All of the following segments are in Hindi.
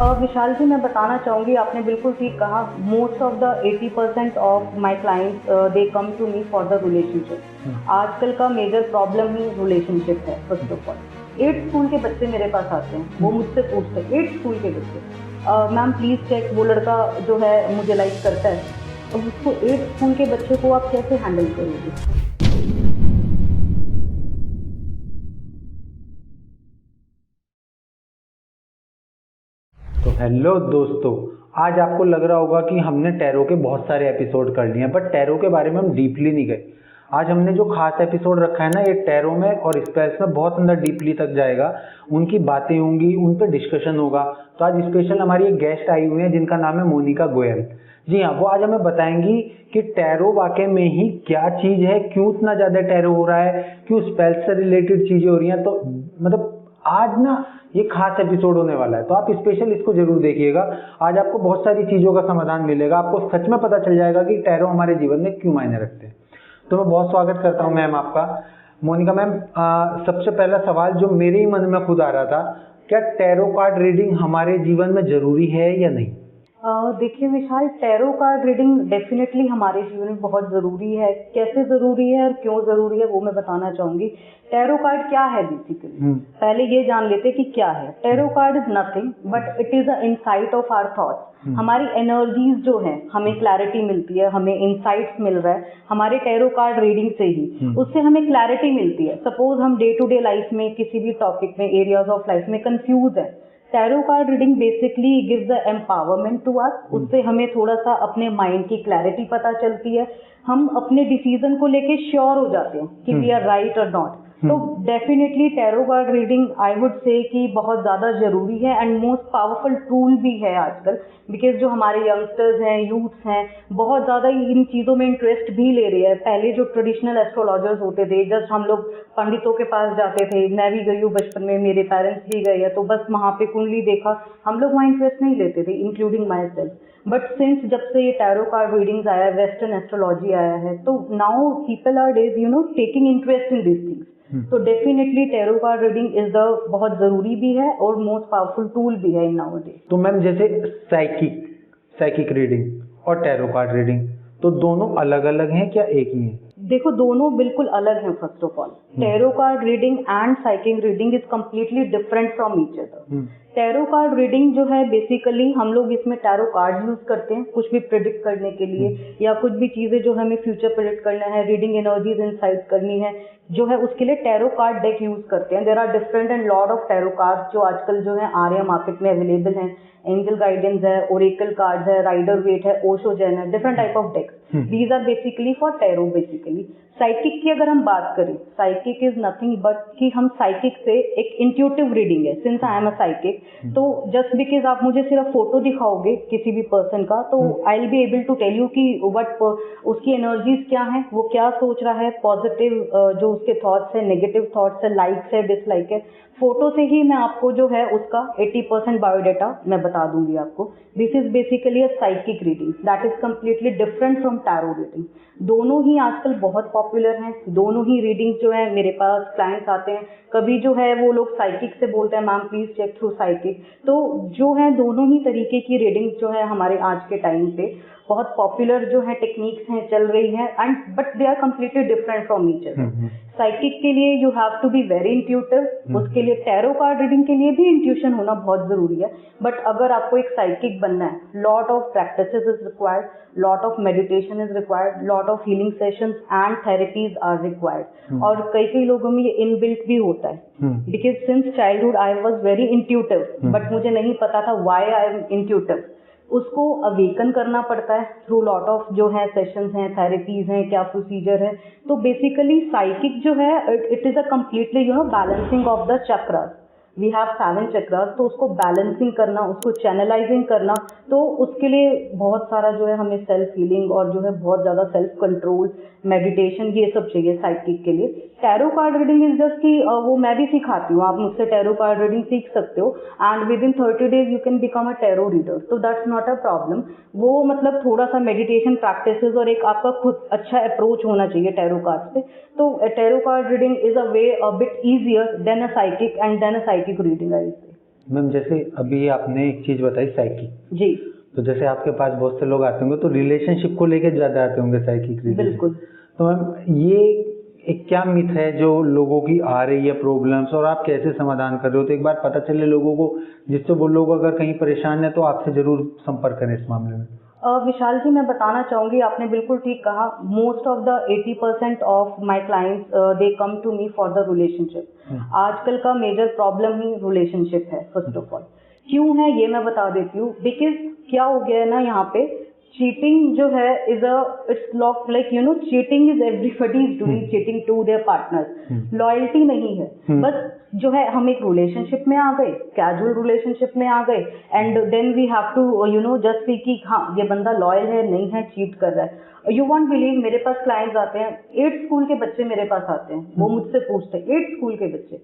विशाल जी, मैं बताना चाहूँगी, आपने बिल्कुल ठीक कहा। Most of the 80% of my clients they come to me for the relationship. आजकल का मेजर प्रॉब्लम ही रिलेशनशिप है। First of all 8th school के बच्चे मेरे पास आते हैं, वो मुझसे पूछते हैं 8th स्कूल के बच्चे, मैम प्लीज़ चेक, वो लड़का जो है मुझे लाइक करता है। अब उसको 8th स्कूल के बच्चे को आप कैसे हैंडल करोगे? तो हेलो दोस्तों, आज आपको लग रहा होगा कि हमने टैरो के बहुत सारे एपिसोड कर लिए हैं, बट टैरो के बारे में हम डीपली नहीं गए। आज हमने जो खास एपिसोड रखा है ना, ये टैरो में और स्पेल्स में बहुत अंदर डीपली तक जाएगा। उनकी बातें होंगी, उन पर डिस्कशन होगा। तो आज स्पेशल हमारी एक गेस्ट आई हुई है जिनका नाम है मोनिका गोयल। जी हाँ, वो आज हमें बताएंगी कि टैरो वाकई में ही क्या चीज़ है, क्यों इतना ज़्यादा टैरो हो रहा है, क्यों स्पेल्स से रिलेटेड चीज़ें हो रही हैं। तो मतलब आज ना ये खास एपिसोड होने वाला है, तो आप स्पेशल इसको जरूर देखिएगा। आज आपको बहुत सारी चीज़ों का समाधान मिलेगा, आपको सच में पता चल जाएगा कि टैरो हमारे जीवन में क्यों मायने रखते हैं। तो मैं बहुत स्वागत करता हूँ मैम आपका। मोनिका मैम, सबसे पहला सवाल जो मेरे ही मन में खुद आ रहा था, क्या टैरो कार्ड रीडिंग हमारे जीवन में जरूरी है या नहीं? देखिए विशाल, टैरो कार्ड रीडिंग डेफिनेटली हमारे जीवन में बहुत ज़रूरी है। कैसे ज़रूरी है और क्यों ज़रूरी है वो मैं बताना चाहूँगी। टैरो कार्ड क्या है बेसिकली, पहले ये जान लेते हैं कि क्या है। Tarot card is nothing but it is a insight of our thoughts. हमारी एनर्जीज जो है, हमें क्लैरिटी मिलती है, हमें इंसाइट्स मिल रहा है हमारे टैरो कार्ड रीडिंग से ही। उससे हमें क्लैरिटी मिलती है। सपोज हम डे टू डे लाइफ में किसी भी टॉपिक में, एरियाज ऑफ लाइफ में कंफ्यूज है, tarot card reading basically gives the empowerment to us. उससे हमें थोड़ा सा अपने माइंड की क्लैरिटी पता चलती है, हम अपने डिसीजन को लेके श्योर हो जाते हैं कि वी आर राइट और नॉट। तो definitely tarot card reading I would say कि बहुत ज़्यादा ज़रूरी है एंड मोस्ट पावरफुल टूल भी है आजकल। बिकॉज जो हमारे यंगस्टर्स हैं, यूथ्स हैं, बहुत ज़्यादा इन चीज़ों में इंटरेस्ट भी ले रहे हैं। पहले जो ट्रेडिशनल एस्ट्रोलॉजर्स होते थे, जस्ट हम लोग पंडितों के पास जाते थे, मैं भी गई हूँ बचपन में, मेरे पेरेंट्स भी गए हैं, तो बस वहाँ पे कुंडली देखा, हम लोग वहाँ इंटरेस्ट नहीं लेते थे, including my self. But since जब से ये टैरो कार्ड रीडिंग्स आया है, वेस्टर्न एस्ट्रोलॉजी आया है, तो now people are days taking interest in this things. तो definitely tarot card reading is the बहुत ज़रूरी भी है और मोस्ट पावरफुल टूल भी है इन नाउअडेज। तो मैम, जैसे साइकिक रीडिंग और टैरो कार्ड रीडिंग, तो दोनों अलग अलग हैं क्या एक ही हैं? देखो, दोनों बिल्कुल अलग हैं। First of all, tarot card reading and psychic reading is completely different from each other. Tarot card reading जो है बेसिकली हम लोग इसमें टैरो कार्ड यूज करते हैं कुछ भी प्रिडिक्ट करने के लिए, या कुछ भी चीजें जो हमें फ्यूचर प्रिडिक्ट करना है, रीडिंग एनर्जीज इनसाइट करनी है, जो है उसके लिए टैरो कार्ड डेक यूज करते हैं। There are different and lot of tarot card जो आजकल जो है आ रहे हैं मार्केट में, अवेलेबल हैं। एंजल गाइडेंस है, ओरेकल कार्ड्स है, राइडर वेट है, ओशो जैन है, different type of decks. These are basically for tarot. Basically psychic की अगर हम बात करें, साइकिक इज नथिंग बट कि हम साइकिक से एक इंट्यूटिव रीडिंग है। Since I am a psychic, तो जस्ट बिकॉज आप मुझे सिर्फ फोटो दिखाओगे किसी भी पर्सन का, तो I will be able to tell you कि वट उसकी एनर्जीज क्या है, वो क्या सोच रहा है, पॉजिटिव जो उसके थॉट्स है, नेगेटिव थॉट्स है, लाइक्स है, डिसलाइक है। फोटो से ही मैं आपको जो है उसका 80% बायोडाटा मैं बता दूंगी आपको। This is basically a psychic reading that is completely different from tarot reading. दोनों ही आजकल बहुत पॉपुलर हैं। दोनों ही रीडिंग जो है, मेरे पास क्लाइंट्स आते हैं, कभी जो है वो लोग साइकिक से बोलते हैं ma'am please check through psychic. तो जो है दोनों ही तरीके की रीडिंग जो है हमारे आज के टाइम पे बहुत पॉपुलर जो है टेक्निक्स हैं, चल रही हैं, and but they are completely different from each other. Psychic के लिए you have to be very intuitive, उसके लिए टैरो कार्ड रीडिंग के लिए भी इंट्यूशन होना बहुत जरूरी है। बट अगर आपको एक साइकिक बनना है, lot of practices is required, lot of meditation is required, lot of healing sessions and therapies are required. और कई कई लोगों में ये इनबिल्ट भी होता है, because since childhood I was very intuitive, but मुझे नहीं पता था वाई आई एम इंट्यूटिव। उसको अवेकन करना पड़ता है थ्रू लॉट ऑफ जो है सेशंस हैं, थेरेपीज हैं, क्या प्रोसीजर है। तो बेसिकली साइकिक जो है it is a completely balancing of the chakras. We have 7 chakras, तो उसको बैलेंसिंग करना, उसको चैनलाइजिंग करना, तो उसके लिए बहुत सारा जो है हमें सेल्फ हीलिंग और जो है बहुत ज़्यादा सेल्फ कंट्रोल, मेडिटेशन, ये सब चाहिए साइकिक के लिए। Tarot card reading is just कि वो मैं भी सिखाती हूँ, आप मुझसे टैरो कार्ड रीडिंग सीख सकते हो and with in 30 days you can become a tarot reader. तो दैट्स नॉट अ प्रॉब्लम। वो मतलब थोड़ा सा मेडिटेशन प्रैक्टिसेस और एक आपका खुद अच्छा अप्रोच होना चाहिए टैरो कार्ड से। तो tarot card reading is a way a bit easier than a psychic and then a psychic reading I say. Ma'am जैसे अभी आपने एक चीज बताई साइकी, जी तो जैसे आपके पास बहुत से लोग आते होंगे तो रिलेशनशिप को लेके ज्यादा आते होंगे साइकिक रीडिंग। बिल्कुल। तो मैम ये एक क्या मिथ है जो लोगों की आ रही है प्रॉब्लम्स, और आप कैसे समाधान कर रहे हो? तो एक बार पता चले लोगों को, जिससे वो लोग अगर कहीं परेशान है तो आपसे जरूर संपर्क करें इस मामले में। विशाल जी, मैं बताना चाहूँगी, आपने बिल्कुल ठीक कहा। Most of the 80% of my clients they come to me for the relationship. आजकल का मेजर प्रॉब्लम ही रिलेशनशिप है। फर्स्ट ऑफ ऑल क्यों है ये मैं बता देती हूँ। बिकॉज क्या हो गया है ना, यहाँ पे चीटिंग जो है is it's like cheating is everybody is doing cheating to their partner. Loyalty नहीं है, बस जो है हम एक रिलेशनशिप में आ गए, कैजुअल रिलेशनशिप में आ गए, and then we have to just see कि हाँ ये बंदा लॉयल है नहीं है, चीट कर रहा है। यू वॉन्ट बिलीव, मेरे पास क्लाइंट्स आते हैं, 8th स्कूल के बच्चे मेरे पास आते हैं, वो मुझसे पूछते हैं, 8th स्कूल के बच्चे,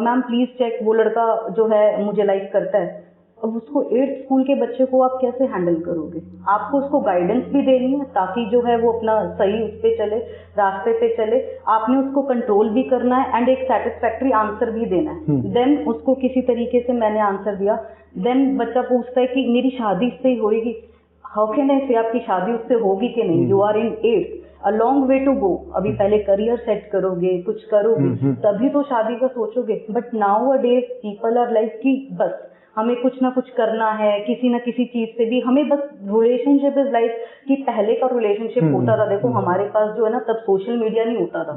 मैम प्लीज चेक, वो लड़का जो है मुझे लाइक करता है। अब उसको 8th स्कूल के बच्चे को आप कैसे हैंडल करोगे? आपको उसको गाइडेंस भी देनी है ताकि जो है वो अपना सही उस पे चले, रास्ते पे चले। आपने उसको कंट्रोल भी करना है एंड एक सेटिस्फैक्ट्री आंसर भी देना है। देन उसको किसी तरीके से मैंने आंसर दिया, देन बच्चा पूछता है कि मेरी शादी इससे ही होएगी। हाउ कैन आई से आपकी शादी उससे होगी कि नहीं? You are in 8th, a long way to go. अभी पहले करियर सेट करोगे, कुछ करोगे, तभी तो शादी का सोचोगे। But nowadays people are like कि बस हमें कुछ ना कुछ करना है, किसी ना किसी चीज से भी हमें बस रिलेशनशिप इज लाइक कि पहले का रिलेशनशिप होता था, देखो हमारे पास जो है ना तब सोशल मीडिया नहीं होता था,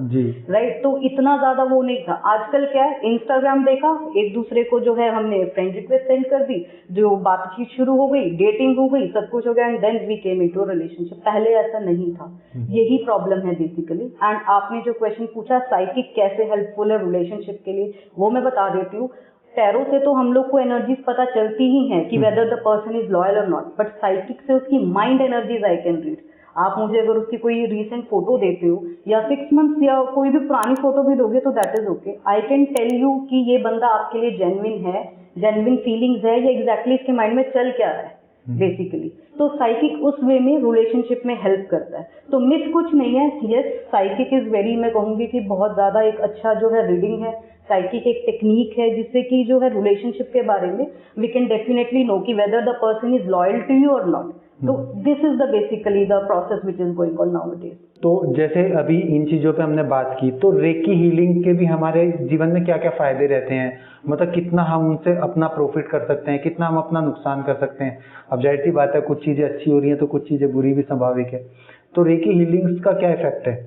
राइट? तो इतना ज्यादा वो नहीं था। आजकल क्या है, इंस्टाग्राम देखा, एक दूसरे को जो है हमने फ्रेंड रिक्वेस्ट सेंड कर दी, जो बातचीत शुरू हो गई, डेटिंग हो गई, सब कुछ हो गया, and then we came into relationship. पहले ऐसा नहीं था। यही प्रॉब्लम है बेसिकली। एंड आपने जो क्वेश्चन पूछा साइकिक कैसे हेल्पफुल है रिलेशनशिप के लिए, वो मैं बता देती हूँ। टैरो से तो हम लोग को एनर्जीज पता चलती ही हैं कि whether the person is loyal और नॉट, बट साइकिक से उसकी mind energies I can read. आप मुझे अगर उसकी कोई रिसेंट फोटो देते हो या 6 मंथ्स या कोई भी पुरानी फोटो भी दोगे तो that is okay. I can tell you कि ये बंदा आपके लिए जेन्युइन है, जेन्युइन फीलिंग्स है, या एग्जैक्टली इसके माइंड में चल क्या रहा है बेसिकली। तो साइकिक उस वे में रिलेशनशिप में हेल्प करता है। तो मिथ कुछ नहीं है। यस, साइकिक इज वेरी, मैं कहूँगी कि बहुत ज़्यादा एक अच्छा जो है रीडिंग है। साइकिक एक टेक्निक है जिससे कि जो है रिलेशनशिप के बारे में वी कैन डेफिनेटली नो कि whether the person is loyal to you और नॉट। तो this is the basically the process which is going on nowadays. तो जैसे अभी इन चीजों पे हमने बात की, तो रेकी हीलिंग के भी हमारे जीवन में क्या क्या फायदे रहते हैं? मतलब कितना हम उनसे अपना प्रॉफिट कर सकते हैं, कितना हम अपना नुकसान कर सकते हैं? अब जाहिर सी बात है, कुछ चीजें अच्छी हो रही हैं तो कुछ चीजें बुरी भी स्वाभाविक है। तो रेकी हीलिंग्स का क्या इफेक्ट है?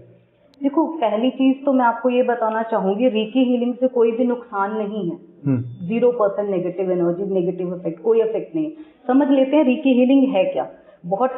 देखो, पहली चीज तो मैं आपको ये बताना चाहूंगी, रेकी हीलिंग से कोई भी नुकसान नहीं है। 0% नेगेटिव एनर्जी, नेगेटिव इफेक्ट, कोई इफेक्ट नहीं है। समझ लेते हैं रेकी हीलिंग है क्या। बहुत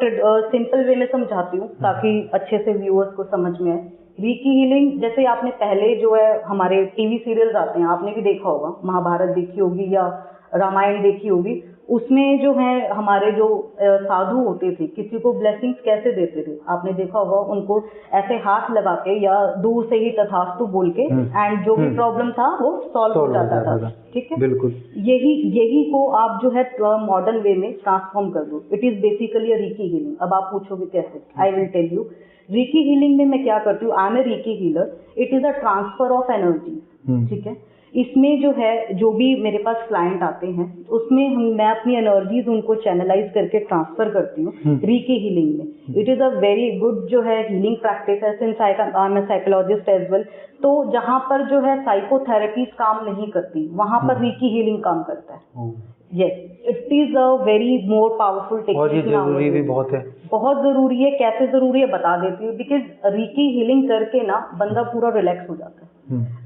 सिंपल वे में समझाती हूँ ताकि अच्छे से व्यूअर्स को समझ में आए। रेकी हीलिंग, जैसे आपने पहले जो है हमारे टीवी सीरियल्स आते हैं, आपने भी देखा होगा, महाभारत देखी होगी या रामायण देखी होगी, उसमें जो है हमारे जो साधु होते थे, किसी को ब्लेसिंग्स कैसे देते थे आपने देखा होगा, उनको ऐसे हाथ लगा के या दूर से ही तथास्तु बोल के, एंड जो भी प्रॉब्लम था वो सॉल्व हो जाता था। ठीक है, बिल्कुल। यही को आप जो है मॉडर्न वे में ट्रांसफॉर्म कर दो। It is basically a reiki healing. अब आप पूछोगे कैसे, I will tell you. Reiki healing में मैं क्या करती हूँ, I am a reiki healer. It is a transfer of energy. ठीक है, इसमें जो है जो भी मेरे पास क्लाइंट आते हैं उसमें मैं अपनी एनर्जीज उनको चैनलाइज करके ट्रांसफर करती हूँ रीकी हीलिंग में। It is a very good जो है हीलिंग प्रैक्टिस है, since I am a psychologist as well. तो जहाँ पर जो है साइकोथेरेपीज काम नहीं करती, वहां पर रीकी हीलिंग काम करता है। Yes, it is a very more powerful technique. और ये जरूरी भी बहुत है। बहुत जरूरी है। कैसे जरूरी है बता देती हूँ। बिकॉज रीकी हीलिंग करके ना बंदा पूरा रिलैक्स हो जाता है।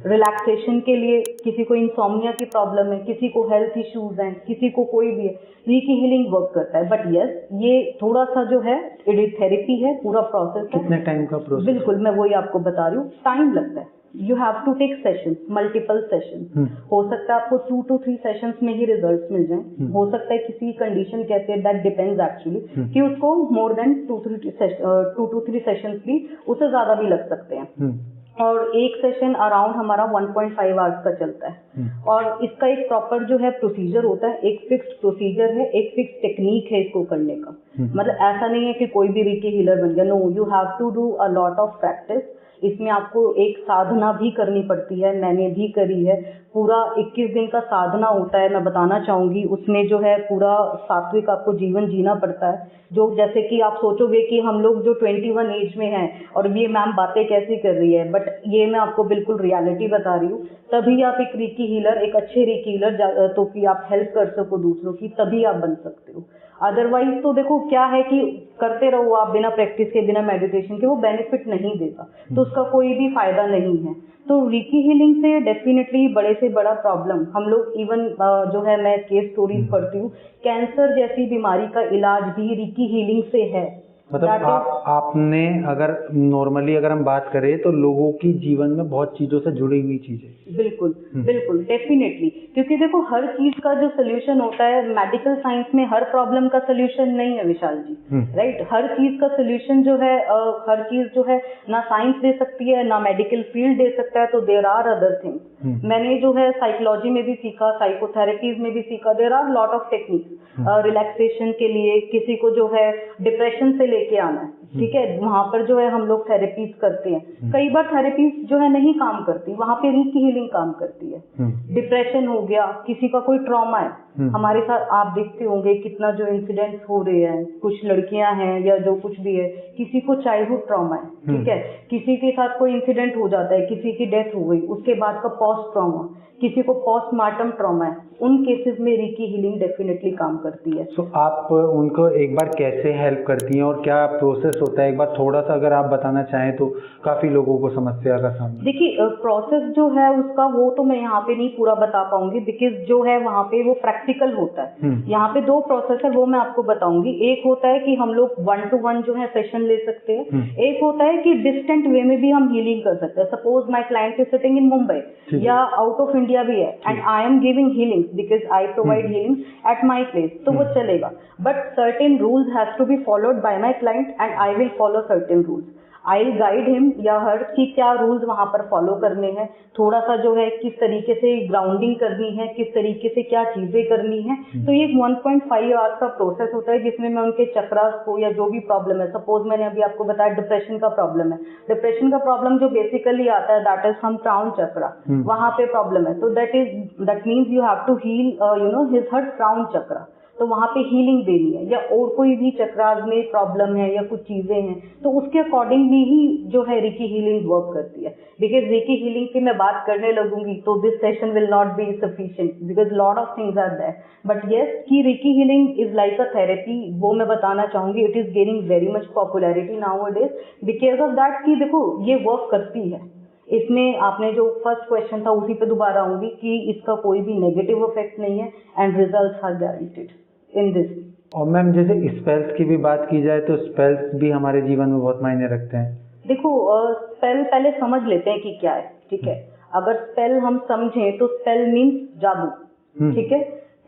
रिलैक्सेशन के लिए, किसी को इंसोम्निया की प्रॉब्लम है, किसी को हेल्थ इश्यूज हैं, किसी को कोई भी है, रीकी हीलिंग वर्क करता है। बट यस, ये थोड़ा सा जो है थेरेपी है, पूरा प्रोसेस है। कितने टाइम का प्रोसेस? बिल्कुल, मैं वही आपको बता रही हूँ। टाइम लगता है। You have to take sessions, multiple sessions. हो सकता है आपको 2 to 3 सेशंस में ही रिजल्ट्स मिल जाएं। हो सकता है किसी कंडीशन कैसे, दैट डिपेंड्स एक्चुअली, कि उसको मोर देन 2 to 3 सेशंस भी, उससे ज्यादा भी लग सकते हैं। और एक सेशन अराउंड हमारा 1.5 आवर्स का चलता है। और इसका एक प्रॉपर जो है प्रोसीजर होता है, एक फिक्स्ड प्रोसीजर है, एक फिक्स्ड टेक्निक है इसको करने का। मतलब ऐसा नहीं है कि कोई भी रीकी हीलर बन गया। No, you have to do a lot of practice. इसमें आपको एक साधना भी करनी पड़ती है, मैंने भी करी है। पूरा 21 दिन का साधना होता है, मैं बताना चाहूँगी। उसमें जो है पूरा सात्विक आपको जीवन जीना पड़ता है। जो जैसे कि आप सोचोगे कि हम लोग जो 21 एज में हैं और ये मैम बातें कैसी कर रही है, बट ये मैं आपको बिल्कुल रियलिटी बता रही हूँ। तभी आप एक रीकी हीलर, एक अच्छे रीकी हीलर तो कि आप हेल्प कर सको दूसरों की, तभी आप बन सकते हो। अदरवाइज तो देखो क्या है कि करते रहो आप बिना प्रैक्टिस के, बिना मेडिटेशन के, वो बेनिफिट नहीं देगा, तो उसका कोई भी फायदा नहीं है। तो रीकी हीलिंग से डेफिनेटली बड़े से बड़ा प्रॉब्लम हम लोग इवन जो है, मैं केस स्टोरीज पढ़ती हूँ, कैंसर जैसी बीमारी का इलाज भी रीकी हीलिंग से है। मतलब आपने अगर नॉर्मली अगर हम बात करें तो लोगों की जीवन में बहुत चीजों से जुड़ी हुई चीजें। बिल्कुल बिल्कुल डेफिनेटली, क्योंकि देखो हर चीज का जो सोल्यूशन होता है, मेडिकल साइंस में हर प्रॉब्लम का सोल्यूशन नहीं है विशाल जी, राइट। हर चीज का सोल्यूशन जो है हर चीज जो है ना साइंस दे सकती है, ना मेडिकल फील्ड दे सकता है। तो देयर आर अदर थिंग्स। मैंने जो है साइकोलॉजी में भी सीखा, साइकोथेरेपीज में भी सीखा। There are lot of techniques relaxation के लिए। किसी को जो है डिप्रेशन से लेके आना है, ठीक है, वहां पर जो है हम लोग थेरेपीज करते हैं। कई बार थेरेपीज जो है नहीं काम करती, वहां पे रीकी हीलिंग काम करती है। डिप्रेशन हो गया, किसी का कोई ट्रॉमा है, हमारे साथ आप देखते होंगे कितना जो इंसिडेंट्स हो रहे हैं, कुछ लड़कियां हैं या जो कुछ भी है, किसी को चाइल्डहुड ट्रॉमा है, ठीक है, किसी के साथ कोई इंसिडेंट हो जाता है, किसी की डेथ हो गई, उसके बाद का पोस्ट ट्रॉमा, किसी को पोस्टमार्टम ट्रॉमा है, उन केसेस में रीकी हीलिंग डेफिनेटली काम करती है। तो आप उनको एक बार कैसे हेल्प करती हैं और क्या प्रोसेस होता है, एक बार थोड़ा सा अगर आप बताना चाहें तो काफी लोगों को समस्या का सामना। देखिए प्रोसेस जो है उसका वो तो मैं यहाँ पे नहीं पूरा बता पाऊंगी, बिकॉज जो है वहाँ पे वो प्रैक्टिकल होता है। यहाँ पे 2 प्रोसेस है, वो मैं आपको बताऊंगी। एक होता है कि हम लोग 1-to-1 जो है सेशन ले सकते हैं। एक होता है कि डिस्टेंट वे में भी हम हीलिंग कर सकते हैं। Suppose my client is sitting in Mumbai या आउट ऑफ इंडिया भी है, and I am giving healing because I provide healing at my place, तो वो चलेगा। But certain rules has to be followed by my client and I will follow certain rules. I will guide him या हर कि क्या रूल्स वहां पर फॉलो करने हैं, थोड़ा सा जो है किस तरीके से ग्राउंडिंग करनी है, किस तरीके से क्या चीजें करनी है। तो ये 1.5 आवर्स का प्रोसेस होता है, जिसमें मैं उनके चक्रास को या जो भी प्रॉब्लम है, सपोज मैंने अभी आपको बताया डिप्रेशन का प्रॉब्लम है, डिप्रेशन का प्रॉब्लम जो बेसिकली आता है that is from crown chakra, वहां पे प्रॉब्लम है। तो that means you have to heal his hurt crown chakra, तो वहां पे हीलिंग देनी है। या और कोई भी चक्रास में प्रॉब्लम है या कुछ चीजें हैं, तो उसके अकॉर्डिंगली ही जो है रीकी हीलिंग वर्क करती है। बिकॉज रीकी हीलिंग की मैं बात करने लगूंगी तो this session will not be sufficient because lot of things are there. But yes की reiki healing is like a therapy, वो मैं बताना चाहूंगी। It is gaining very much popularity nowadays because of that कि देखो ये वर्क करती है। इसमें आपने जो फर्स्ट क्वेश्चन था उसी पे दोबारा आऊंगी कि इसका कोई भी नेगेटिव इफेक्ट नहीं है and results are guaranteed in this. और मैम जैसे स्पेल्स की भी बात की जाए तो स्पेल्स भी हमारे जीवन में बहुत मायने रखते हैं। देखो स्पेल पहले समझ लेते हैं कि क्या है, ठीक है। अगर स्पेल हम समझें तो स्पेल मीन्स जादू, ठीक है।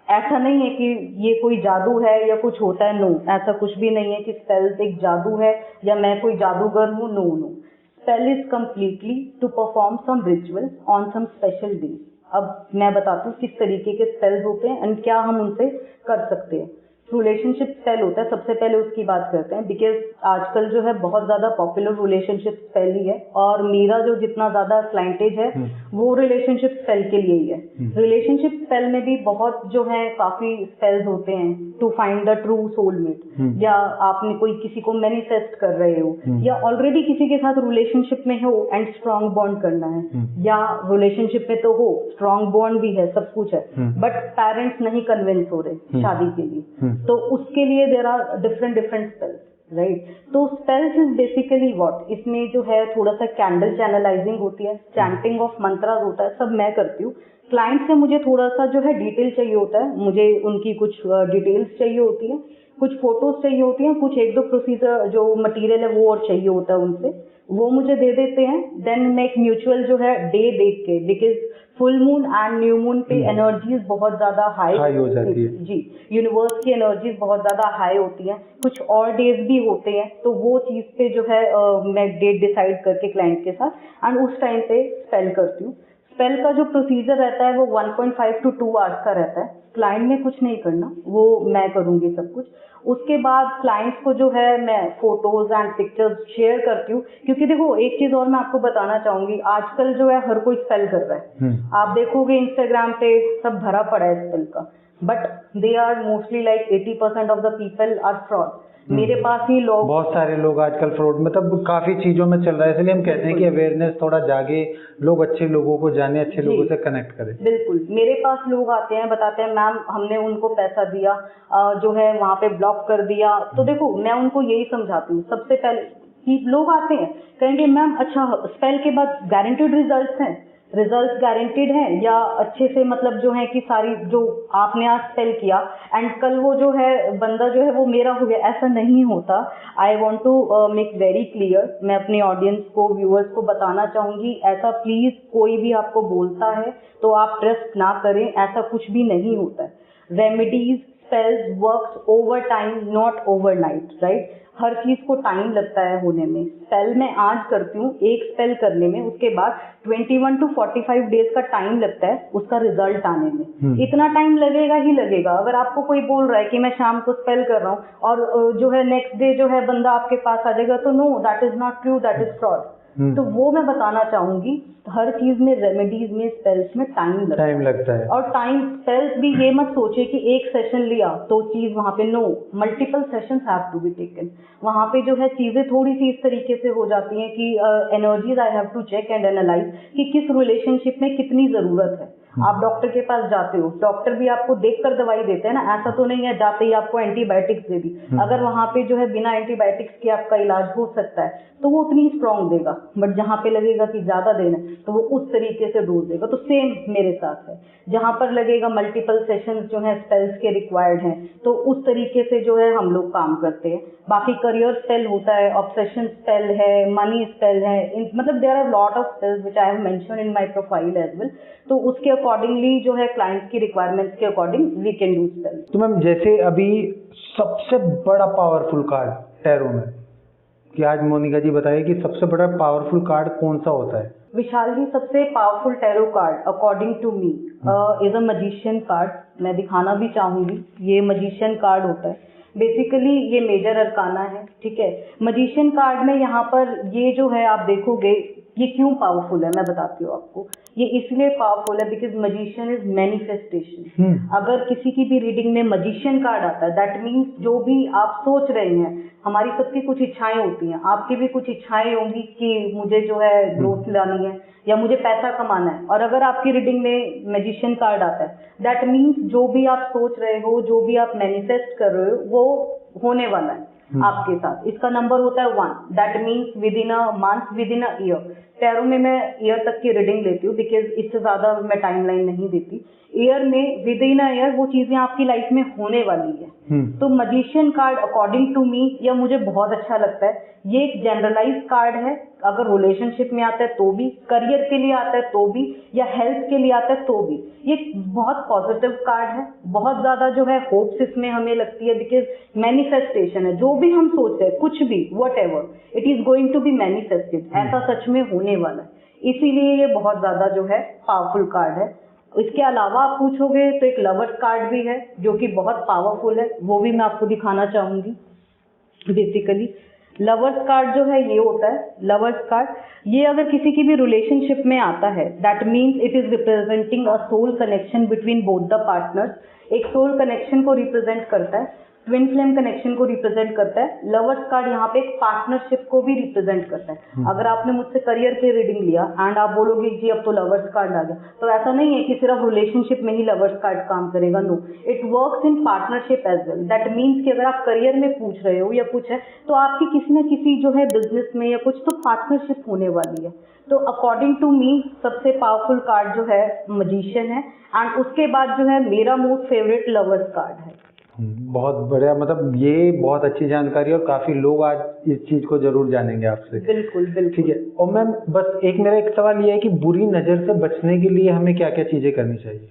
ऐसा नहीं है कि ये कोई जादू है या कुछ होता है, नो, ऐसा कुछ भी नहीं है कि स्पेल्स एक जादू है या मैं कोई जादूगर हूँ, no no. Spell is completely to perform some ritual on some special day. अब मैं बताती हूँ किस तरीके के स्पेल्स होते हैं एंड क्या हम उनसे कर सकते हैं। रिलेशनशिप स्पेल होता है, सबसे पहले उसकी बात करते हैं, बिकॉज आजकल जो है बहुत ज्यादा पॉपुलर रिलेशनशिप स्पेल ही है और मेरा जो जितना ज्यादा क्लाइंटेज है वो रिलेशनशिप स्पेल के लिए ही है। रिलेशनशिप स्पेल में भी बहुत जो है काफी स्पेल्स होते हैं to find the true soulmate, या आपने कोई किसी को मैनिफेस्ट कर रहे हो, या ऑलरेडी किसी के साथ रिलेशनशिप में हो एंड स्ट्रॉन्ग बॉन्ड करना है, या रिलेशनशिप में तो हो, स्ट्रॉन्ग बॉन्ड भी है, सब कुछ है, बट पेरेंट्स नहीं कन्विंस हो रहे शादी के लिए, तो उसके लिए there are different spells, right. तो स्पेल्स इज बेसिकली व्हाट, इसमें जो है थोड़ा सा कैंडल चैनलाइजिंग होती है, चैंटिंग ऑफ मंत्रास होता है, सब मैं करती हूँ। क्लाइंट से मुझे थोड़ा सा जो है डिटेल चाहिए होता है, मुझे उनकी कुछ डिटेल्स चाहिए होती है, कुछ फोटोज चाहिए होती हैं, कुछ 1-2 प्रोसीजर जो मटेरियल है वो और चाहिए होता है उनसे, वो मुझे दे देते हैं। देन मैं एक म्यूचुअल जो है डे देख के, because full moon and new moon पे एनर्जीज बहुत ज्यादा हाई हो जाती है जी, यूनिवर्स की एनर्जीज बहुत ज्यादा हाई होती हैं। कुछ और डेज भी होते हैं, तो वो चीज पे जो है मैं डेट डिसाइड करके क्लाइंट के साथ एंड उस टाइम पे स्पेल करती हूँ। स्पेल का जो प्रोसीजर रहता है वो 1.5 to 2 आवर्स का रहता है। क्लाइंट ने कुछ नहीं करना, वो मैं करूँगी सब कुछ। उसके बाद क्लाइंट्स को जो है मैं फोटोज एंड पिक्चर्स शेयर करती हूँ, क्योंकि देखो एक चीज और मैं आपको बताना चाहूंगी, आजकल जो है हर कोई स्पेल कर रहा है। आप देखोगे इंस्टाग्राम पे सब भरा पड़ा है स्पेल का, but they are mostly like 80% of the people are fraud. मेरे पास ही लोग, बहुत सारे लोग आजकल फ्रॉड मतलब काफी चीजों में चल रहा है, इसलिए हम कहते हैं कि अवेयरनेस थोड़ा जागे, लोग अच्छे लोगों को जाने, अच्छे लोगों से कनेक्ट करें। बिल्कुल, मेरे पास लोग आते हैं, बताते हैं मैम हमने उनको पैसा दिया, जो है वहाँ पे ब्लॉक कर दिया। तो देखो मैं उनको यही समझाती हूँ सबसे पहले कि लोग आते हैं कहेंगे मैम अच्छा स्पेल के बाद गारंटेड रिजल्ट्स हैं, रिजल्ट गारंटेड हैं या अच्छे से मतलब जो है कि सारी जो आपने आज स्पेल किया एंड कल वो जो है बंदा जो है वो मेरा हो गया, ऐसा नहीं होता। I want to make very clear, मैं अपनी ऑडियंस को, व्यूअर्स को बताना चाहूँगी, ऐसा प्लीज़ कोई भी आपको बोलता है तो आप ट्रस्ट ना करें, ऐसा कुछ भी नहीं होता है। Remedies spells works over time, not overnight, right. हर चीज को टाइम लगता है होने में। स्पेल मैं आज करती हूँ, एक स्पेल करने में उसके बाद 21 to 45 डेज का टाइम लगता है उसका रिजल्ट आने में। इतना टाइम लगेगा ही लगेगा। अगर आपको कोई बोल रहा है कि मैं शाम को स्पेल कर रहा हूँ और जो है नेक्स्ट डे जो है बंदा आपके पास आ जाएगा, तो no, that is not true, that is fraud. तो वो मैं बताना चाहूंगी, हर चीज में, रेमेडीज में, स्पेल्स में टाइम लगता है। और टाइम स्पेल्स भी ये मत सोचे कि एक सेशन लिया तो चीज वहां पे, no, multiple sessions have to be taken. वहां पे जो है चीजें थोड़ी सी इस तरीके से हो जाती हैं कि energies I have to check and analyse कि किस रिलेशनशिप में कितनी जरूरत है। आप डॉक्टर के पास जाते हो, डॉक्टर भी आपको देखकर दवाई देते हैं ना, ऐसा तो नहीं है जाते ही आपको एंटीबायोटिक्स दे दी। अगर वहां पे जो है बिना एंटीबायोटिक्स के आपका इलाज हो सकता है तो वो उतनी स्ट्रॉन्ग देगा, बट जहाँ पे लगेगा कि ज्यादा देना तो वो उस तरीके से डोज देगा। तो सेम मेरे साथ है, जहाँ पर लगेगा मल्टीपल सेशंस जो है स्पेल्स के रिक्वायर्ड हैं, तो उस तरीके से जो है हम लोग काम करते हैं। बाकी करियर स्पेल होता है, ऑब्सेशन स्पेल है, मनी स्पेल है, मतलब there are lot of spells which I have mention in my profile as well. तो उसके अकॉर्डिंगली जो है क्लाइंट्स की रिक्वायरमेंट्स के according we can do spell. तो मैम जैसे अभी सबसे बड़ा पावरफुल कार्ड टैरो में, कि आज मोनिका जी बताइए कि सबसे बड़ा पावरफुल कार्ड कौन सा होता है? विशाल जी, सबसे powerful tarot card according to me is a magician card. मैं दिखाना भी चाहूंगी, ये मजिशियन कार्ड होता है। बेसिकली ये मेजर अरकाना है, ठीक है। मजिशियन कार्ड में यहाँ पर ये जो है आप देखोगे, ये क्यों पावरफुल है मैं बताती हूँ आपको। ये इसलिए पावरफुल है बिकॉज मजिशियन इज मैनिफेस्टेशन। अगर किसी की भी रीडिंग में मजिशियन कार्ड आता है, दैट मीन्स जो भी आप सोच रहे हैं, हमारी सबकी कुछ इच्छाएं होती हैं, आपकी भी कुछ इच्छाएं होंगी कि मुझे जो है ग्रोथ लानी है या मुझे पैसा कमाना है, और अगर आपकी रीडिंग में मैजिशियन कार्ड आता है, दैट मीन्स जो भी आप सोच रहे हो, जो भी आप मैनिफेस्ट कर रहे हो, वो होने वाला है आपके साथ। इसका नंबर होता है 1, that means with in a month, with in a year. Tarot में मैं ईयर तक की रीडिंग लेती हूँ बिकॉज इससे ज्यादा मैं टाइमलाइन नहीं देती। ईयर में, विद इन अ ईयर वो चीजें आपकी लाइफ में होने वाली है। तो magician card according to me, या मुझे बहुत अच्छा लगता है, ये एक जनरलाइज कार्ड है। अगर रिलेशनशिप में आता है तो भी, करियर के लिए आता है तो भी, या हेल्थ के लिए आता है तो भी, ये बहुत पॉजिटिव कार्ड है। बहुत ज्यादा जो है होप्स इसमें हमें लगती है बिकॉज मैनिफेस्टेशन है। जो भी हम सोचते हैं, कुछ भी, whatever, it is going to be manifested, ऐसा सच में होने वाला है। इसीलिए ये बहुत ज्यादा जो है पावरफुल कार्ड है। इसके अलावा आप पूछोगे तो एक लवर्स कार्ड भी है जो कि बहुत पावरफुल है, वो भी मैं आपको दिखाना चाहूंगी। बेसिकली लवर्स कार्ड जो है ये होता है, लवर्स कार्ड, ये अगर किसी की भी रिलेशनशिप में आता है, that means it is representing a soul connection between both the partners. एक सोल कनेक्शन को रिप्रेजेंट करता है, ट्विन फ्लेम कनेक्शन को रिप्रेजेंट करता है। लवर्स कार्ड यहाँ पे एक पार्टनरशिप को भी रिप्रेजेंट करता है। अगर आपने मुझसे करियर की रीडिंग लिया एंड आप बोलोगे जी अब तो लवर्स कार्ड आ गया, तो ऐसा नहीं है कि सिर्फ रिलेशनशिप में ही लवर्स कार्ड काम करेगा, no, it works in partnership as well. That means कि अगर आप करियर में पूछ रहे हो या कुछ है, तो आपकी किसी न किसी जो है बिजनेस में या कुछ तो पार्टनरशिप होने वाली है। तो अकॉर्डिंग टू मी सबसे पावरफुल कार्ड जो है मजिशियन है, एंड उसके बाद जो है मेरा मोस्ट फेवरेट लवर्स कार्ड है। बहुत बढ़िया, मतलब ये बहुत अच्छी जानकारी और काफी लोग आज इस चीज को जरूर जानेंगे आपसे। बिल्कुल बिल्कुल। ठीक है। और मैम बस एक मेरा एक सवाल ये है कि बुरी नजर से बचने के लिए हमें क्या क्या चीजें करनी चाहिए?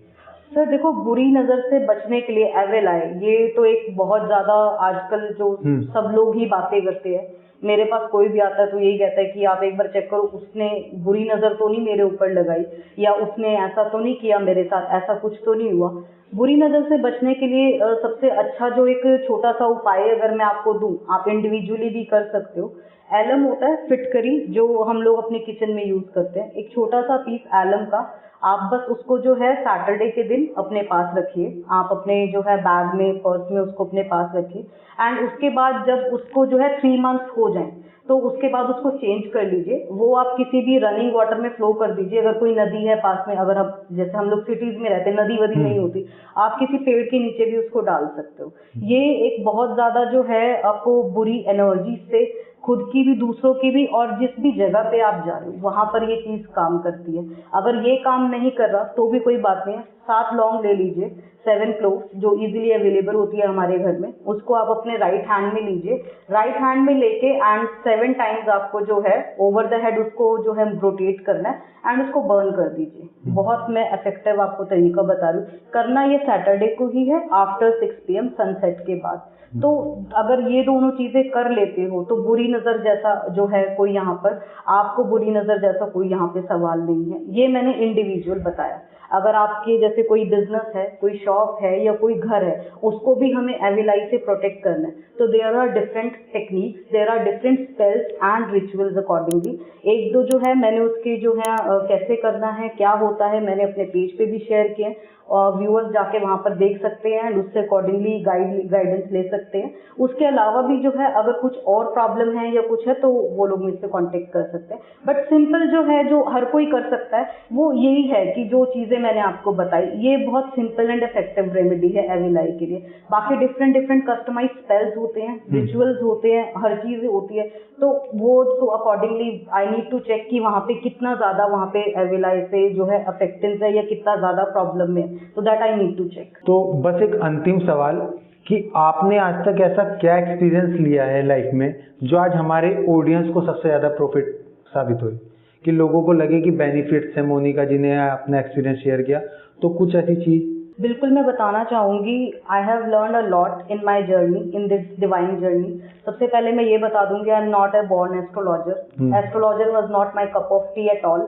सर देखो, बुरी नज़र से बचने के लिए एविल आई, ये तो एक बहुत ज़्यादा आजकल जो सब लोग ही बातें करते हैं। मेरे पास कोई भी आता है तो यही कहता है कि आप एक बार चेक करो, उसने बुरी नज़र तो नहीं मेरे ऊपर लगाई, या उसने ऐसा तो नहीं किया मेरे साथ, ऐसा कुछ तो नहीं हुआ। बुरी नज़र से बचने के लिए सबसे अच्छा जो एक छोटा सा उपाय अगर मैं आपको दूं, आप इंडिविजुअली भी कर सकते हो। एलम होता है, फिटकरी, जो हम लोग अपने किचन में यूज़ करते हैं। एक छोटा सा पीस एलम का, आप बस उसको जो है सैटरडे के दिन अपने पास रखिए। आप अपने जो है बैग में, पर्स में उसको अपने पास रखिए। एंड उसके बाद जब उसको जो है 3 मंथ्स हो जाएं, तो उसके बाद उसको चेंज कर लीजिए। वो आप किसी भी रनिंग वाटर में फ्लो कर दीजिए। अगर कोई नदी है पास में, अगर आप, जैसे हम लोग सिटीज में रहते हैं, नदी वदी नहीं होती, आप किसी पेड़ के नीचे भी उसको डाल सकते हो। ये एक बहुत ज़्यादा जो है आपको बुरी एनर्जी से, खुद की भी दूसरों की भी, और जिस भी जगह पे आप जा रहे हो वहाँ पर ये चीज़ काम करती है। अगर ये काम नहीं कर रहा तो भी कोई बात नहीं है, 7 लौंग ले लीजिए, 7 क्लोव्स जो इजीली अवेलेबल होती है हमारे घर में, उसको आप अपने राइट हैंड में लीजिए। राइट हैंड में लेके एंड 7 टाइम्स आपको जो है ओवर द हेड उसको जो है रोटेट करना है एंड उसको बर्न कर दीजिए। बहुत मैं इफेक्टिव आपको तरीका बता रही हूँ। करना ये सैटरडे को ही है, आफ्टर 6 PM सनसेट के बाद। तो अगर ये दोनों चीजें कर लेते हो तो बुरी नजर जैसा जो है कोई यहाँ पर, आपको बुरी नजर जैसा कोई यहाँ पे सवाल नहीं है। ये मैंने इंडिविजुअल बताया। अगर आपके जैसे कोई बिजनेस है, कोई शॉप है या कोई घर है, उसको भी हमें एविल आई से प्रोटेक्ट करना है, तो there are different techniques, there are different spells and rituals accordingly. एक दो जो है मैंने उसके जो है कैसे करना है, क्या होता है, मैंने अपने पेज पे भी शेयर किए, और व्यूअर्स जाके वहाँ पर देख सकते हैं एंड उससे अकॉर्डिंगली गाइडेंस ले सकते हैं। उसके अलावा भी जो है अगर कुछ और प्रॉब्लम है या कुछ है तो वो लोग मुझसे कांटेक्ट कर सकते हैं। बट सिंपल जो है, जो हर कोई कर सकता है, वो यही है कि जो चीज़ें मैंने आपको बताई, ये बहुत सिंपल एंड इफेक्टिव रेमेडी है एविल आई के लिए। बाकी डिफरेंट डिफरेंट कस्टमाइज स्पेल्स होते हैं, रिचुअल्स होते हैं, हर चीज़ होती है, तो वो तो accordingly I need to check कि वहाँ पे कितना ज़्यादा वहाँ पे एविल आई से जो है अफेक्टेंस है या कितना ज़्यादा प्रॉब्लम है, तो that I need to check. तो बस एक अंतिम सवाल कि आपने आज तक ऐसा क्या एक्सपीरियंस लिया है लाइफ में जो आज हमारे ऑडियंस को सबसे ज़्यादा प्रॉफिट साबित हुई, कि लोगों को लगे कि बेनिफिट्स है मोनिका जी ने अपना एक्सपीरियंस शेयर किया, तो कुछ ऐसी चीज़? बिल्कुल मैं बताना चाहूँगी, I have learn a lot in my journey, in this divine journey. सबसे पहले मैं ये बता दूंगी, I am not a born astrologer. Astrologer was not my cup of T at all.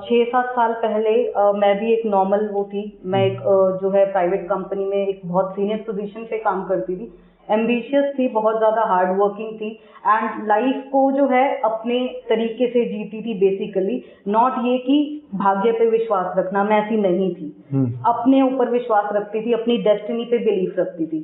6-7 साल पहले मैं भी एक नॉर्मल वो थी, मैं एक जो है प्राइवेट कंपनी में एक बहुत सीनियर पोजीशन पे काम करती थी। एम्बिशियस थी, बहुत ज़्यादा हार्ड वर्किंग थी, एंड लाइफ को जो है अपने तरीके से जीती थी बेसिकली। नॉट ये कि भाग्य पे विश्वास रखना, मैं ऐसी नहीं थी। अपने ऊपर विश्वास रखती थी, अपनी डेस्टिनी पे बिलीफ रखती थी।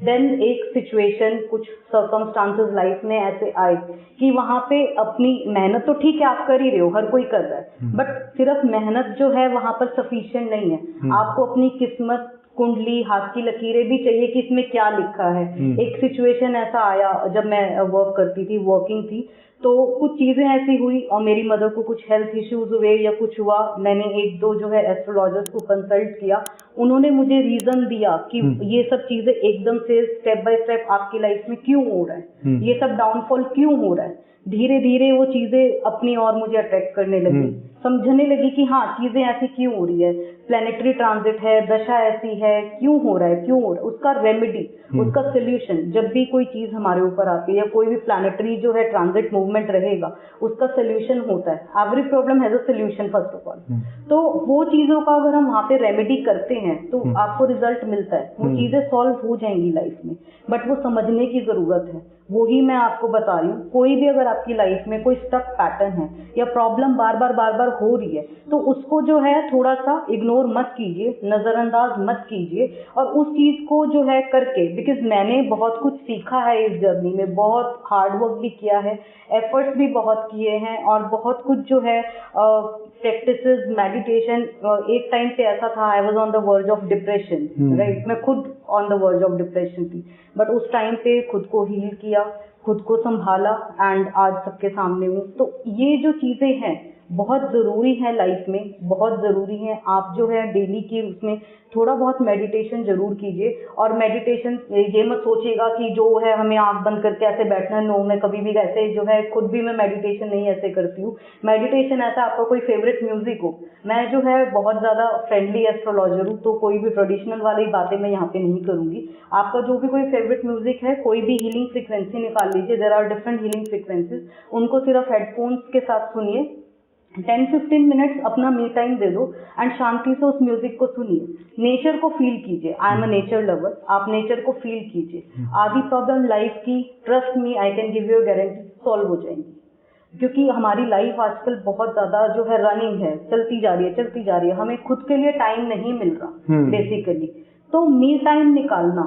देन एक सिचुएशन, कुछ सर्कमस्टांसेस लाइफ में ऐसे आए कि वहाँ पे अपनी मेहनत तो ठीक है आप कर ही रहे हो, हर कोई कर रहा है, बट सिर्फ मेहनत जो है वहाँ पर सफिशिएंट नहीं है। आपको अपनी किस्मत, कुंडली, हाथ की लकीरें भी चाहिए कि इसमें क्या लिखा है। एक सिचुएशन ऐसा आया जब मैं वर्क करती थी, वर्किंग थी, तो कुछ चीज़ें ऐसी हुई और मेरी मदर को कुछ हेल्थ इश्यूज हुए या कुछ हुआ। मैंने 1-2 जो है एस्ट्रोलॉजर्स को कंसल्ट किया, उन्होंने मुझे रीज़न दिया कि ये सब चीज़ें एकदम से स्टेप बाय स्टेप आपकी लाइफ में क्यों हो रहा है, ये सब डाउनफॉल क्यों हो रहा है। धीरे धीरे वो चीज़ें अपनी ओर मुझे अट्रैक्ट करने लगी, समझने लगी कि हाँ चीज़ें ऐसी क्यों हो रही है, प्लेनेटरी ट्रांजिट है, दशा ऐसी है, क्यों हो रहा है, क्यों हो रहा है, उसका रेमेडी, उसका सोल्यूशन। जब भी कोई चीज़ हमारे ऊपर आती है या कोई भी प्लानिटरी जो है ट्रांजिट मूवमेंट रहेगा, उसका सोल्यूशन होता है। Every problem has a solution first of all. तो वो चीज़ों का अगर हम वहाँ पे रेमेडी करते हैं तो आपको रिजल्ट मिलता है, वो चीज़ें सॉल्व हो जाएंगी लाइफ में, बट वो समझने की ज़रूरत है। वही मैं आपको बता रही हूँ। कोई भी अगर आपकी लाइफ में कोई स्टक पैटर्न है या प्रॉब्लम बार बार हो रही है, तो उसको जो है थोड़ा सा इग्नोर मत कीजिए, नज़रअंदाज मत कीजिए, और उस चीज़ को जो है करके, बिकॉज मैंने बहुत कुछ सीखा है इस जर्नी में, बहुत हार्ड वर्क भी किया है, एफर्ट्स भी बहुत किए हैं, और बहुत कुछ जो है प्रैक्टिसेस, मेडिटेशन। एक टाइम पे ऐसा था, I was on the verge of depression, right, मैं खुद on the verge of depression थी, बट उस टाइम पे खुद को हील किया, खुद को संभाला, एंड आज सबके सामने हूँ। तो ये जो चीज़ें हैं बहुत ज़रूरी है लाइफ में, बहुत ज़रूरी है। आप जो है डेली की उसमें थोड़ा बहुत मेडिटेशन ज़रूर कीजिए। और मेडिटेशन ये मत सोचिएगा कि जो है हमें आंख बंद करके ऐसे बैठना है, नो, मैं कभी भी ऐसे जो है खुद भी मैं मेडिटेशन नहीं ऐसे करती हूँ। मेडिटेशन ऐसा आपका कोई फेवरेट म्यूजिक हो। मैं जो है बहुत ज़्यादा फ्रेंडली एस्ट्रोलॉजर हूँ, तो कोई भी ट्रेडिशनल वाली बातें मैं यहाँ पे नहीं करूँगी। आपका जो भी कोई फेवरेट म्यूजिक है, कोई भी हीलिंग फ्रिक्वेंसी निकाल लीजिए, there are different healing frequencies, उनको सिर्फ हेडफोन्स के साथ सुनिए। 10-15 मिनट्स अपना मी टाइम दे दो एंड शांति से उस म्यूजिक को सुनिए, नेचर को फील कीजिए। I am a nature lover, आप नेचर को फील कीजिए। आधी प्रॉब्लम लाइफ की, trust me, I can give you guarantee, solve हो जाएंगी। क्योंकि हमारी लाइफ आजकल बहुत ज़्यादा जो है रनिंग है, चलती जा रही है, चलती जा रही है, हमें खुद के लिए टाइम नहीं मिल रहा बेसिकली। तो मी टाइम निकालना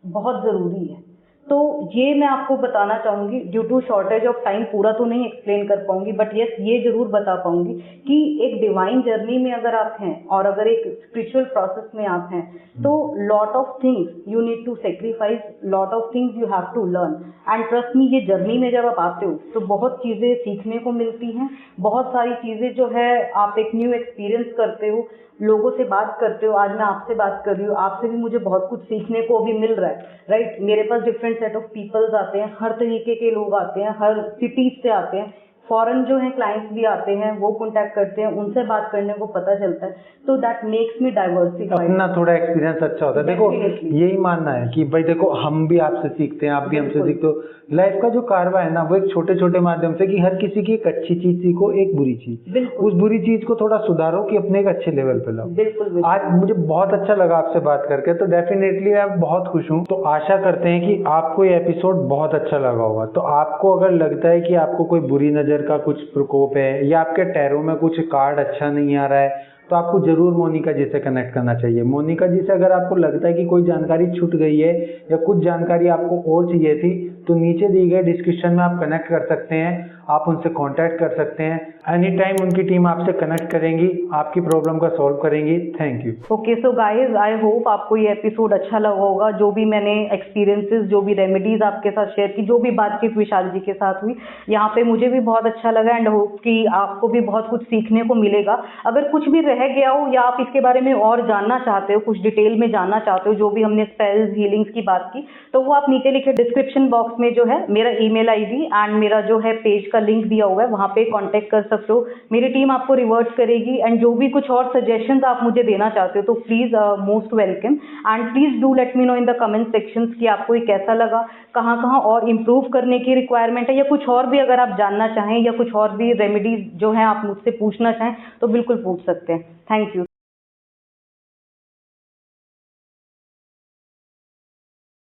बहुत ज़रूरी है। तो ये मैं आपको बताना चाहूँगी, due to shortage of time पूरा तो नहीं एक्सप्लेन कर पाऊँगी, बट यस ये ज़रूर बता पाऊँगी कि एक डिवाइन जर्नी में अगर आप हैं और अगर एक स्पिरिचुअल प्रोसेस में आप हैं, तो lot of things you need to sacrifice, lot of things you have to learn and trust me, ये जर्नी में जब आप आते हो तो बहुत चीज़ें सीखने को मिलती हैं। बहुत सारी चीज़ें जो है आप एक न्यू एक्सपीरियंस करते हो, लोगों से बात करते हो। आज मैं आपसे बात कर रही हूँ, आपसे भी मुझे बहुत कुछ सीखने को अभी मिल रहा है, राइट। मेरे पास डिफरेंट सेट ऑफ पीपल्स आते हैं, हर तरीके के लोग आते हैं, हर सिटीज से आते हैं, फॉरेन जो है क्लाइंट्स भी आते हैं, वो कॉन्टैक्ट करते हैं, उनसे बात करने को पता चलता है। तो दैट मेक्स मी डाइवर्सिफाइड, अपना थोड़ा एक्सपीरियंस अच्छा होता है। देखो यही मानना है कि भाई देखो हम भी आपसे सीखते हैं, आप भी हमसे सीखते हो। लाइफ का जो कारवा है ना, वो एक छोटे छोटे माध्यम से, कि हर किसी की एक अच्छी चीज सीखो, एक बुरी चीज, उस बुरी चीज को थोड़ा सुधारो कि अपने एक अच्छे लेवल पे लाओ। बिल्कुल। आज मुझे बहुत अच्छा लगा आपसे बात करके, तो डेफिनेटली मैं बहुत खुश हूँ। तो आशा करते हैं कि आपको ये एपिसोड बहुत अच्छा लगा होगा। तो आपको अगर लगता है कि आपको कोई बुरी नजर का कुछ प्रकोप है या आपके टैरो में कुछ कार्ड अच्छा नहीं आ रहा है, तो आपको जरूर मोनिका जी से कनेक्ट करना चाहिए। मोनिका जी से अगर आपको लगता है कि कोई जानकारी छूट गई है या कुछ जानकारी आपको और चाहिए थी, तो नीचे दी गए डिस्क्रिप्शन में आप कनेक्ट कर सकते हैं, आप उनसे कांटेक्ट कर सकते हैं। एनी टाइम उनकी टीम आपसे कनेक्ट करेंगी, आपकी प्रॉब्लम का सॉल्व करेंगी। Thank you. Okay, so guys, I hope आपको ये एपिसोड अच्छा लगा होगा। जो भी मैंने एक्सपीरियंसेस, जो भी रेमेडीज आपके साथ शेयर की, जो भी बातचीत विशाल जी के साथ हुई, यहाँ पे मुझे भी बहुत अच्छा लगा एंड होप कि आपको भी बहुत कुछ सीखने को मिलेगा। अगर कुछ भी रह गया हो या आप इसके बारे में और जानना चाहते हो, कुछ डिटेल में जानना चाहते हो, जो भी हमने स्पेल्स, हीलिंग्स की बात की, तो वो आप नीचे लिखे डिस्क्रिप्शन बॉक्स में जो है मेरा ईमेल आईडी एंड मेरा जो है पेज का लिंक दिया हुआ है, वहाँ पे कांटेक्ट कर सकते हो। मेरी टीम आपको रिवर्ट करेगी एंड जो भी कुछ और सजेशंस आप मुझे देना चाहते हो, तो please most welcome and please do let me know in the comment sections कि आपको ये कैसा लगा, कहाँ कहाँ और इम्प्रूव करने की रिक्वायरमेंट है, या कुछ और भी अगर आप जानना चाहें या कुछ और भी रेमेडीज जो है आप मुझसे पूछना चाहें, तो बिल्कुल पूछ सकते हैं। Thank you.